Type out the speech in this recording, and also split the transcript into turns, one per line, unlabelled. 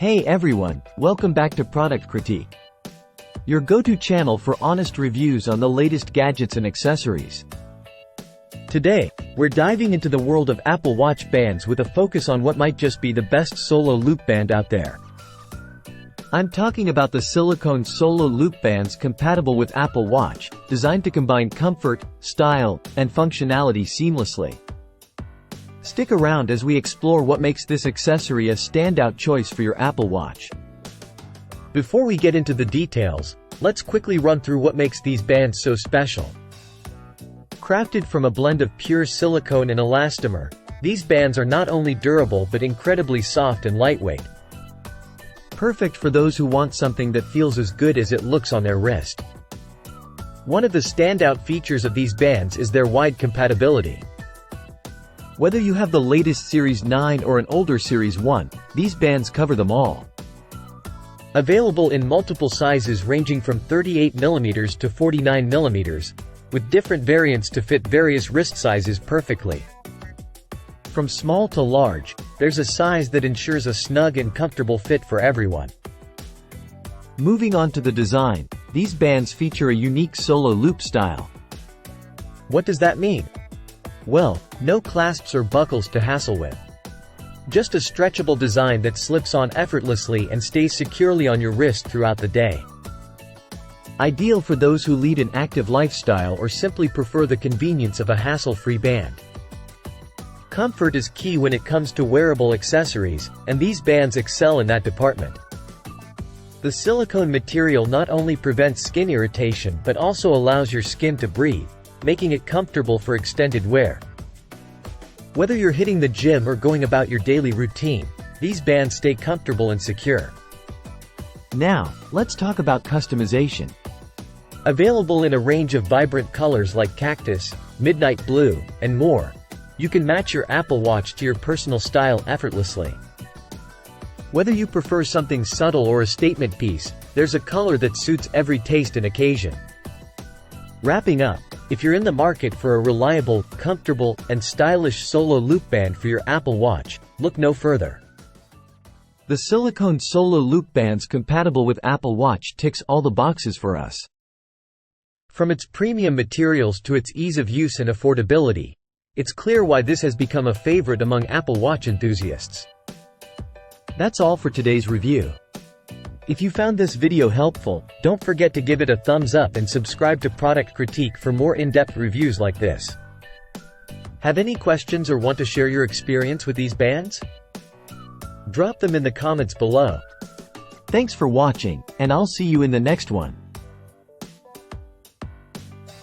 Hey everyone, welcome back to Product Critique, your go-to channel for honest reviews on the latest gadgets and accessories. Today, we're diving into the world of Apple Watch bands with a focus on what might just be the best solo loop band out there. I'm talking about the Silicone solo loop bands compatible with Apple Watch, designed to combine comfort, style, and functionality seamlessly. Stick around as we explore what makes this accessory a standout choice for your Apple Watch. Before we get into the details, let's quickly run through what makes these bands so special. Crafted from a blend of pure silicone and elastomer, these bands are not only durable but incredibly soft and lightweight. Perfect for those who want something that feels as good as it looks on their wrist. One of the standout features of these bands is their wide compatibility. Whether you have the latest Series 9 or an older Series 1, these bands cover them all. Available in multiple sizes ranging from 38mm to 49mm, with different variants to fit various wrist sizes perfectly. From small to large, there's a size that ensures a snug and comfortable fit for everyone. Moving on to the design, these bands feature a unique solo loop style. What does that mean? Well, no clasps or buckles to hassle with. Just a stretchable design that slips on effortlessly and stays securely on your wrist throughout the day. Ideal for those who lead an active lifestyle or simply prefer the convenience of a hassle-free band. Comfort is key when it comes to wearable accessories, and these bands excel in that department. The silicone material not only prevents skin irritation but also allows your skin to breathe, making it comfortable for extended wear. Whether you're hitting the gym or going about your daily routine, these bands stay comfortable and secure. Now, let's talk about customization. Available in a range of vibrant colors like cactus, midnight blue, and more, you can match your Apple Watch to your personal style effortlessly. Whether you prefer something subtle or a statement piece, there's a color that suits every taste and occasion. Wrapping up, if you're in the market for a reliable, comfortable, and stylish solo loop band for your Apple Watch, look no further. The silicone solo loop bands compatible with Apple Watch ticks all the boxes for us. From its premium materials to its ease of use and affordability, it's clear why this has become a favorite among Apple Watch enthusiasts. That's all for today's review. If you found this video helpful, don't forget to give it a thumbs up and subscribe to Product Critique for more in-depth reviews like this. Have any questions or want to share your experience with these bands? Drop them in the comments below. Thanks for watching, and I'll see you in the next one.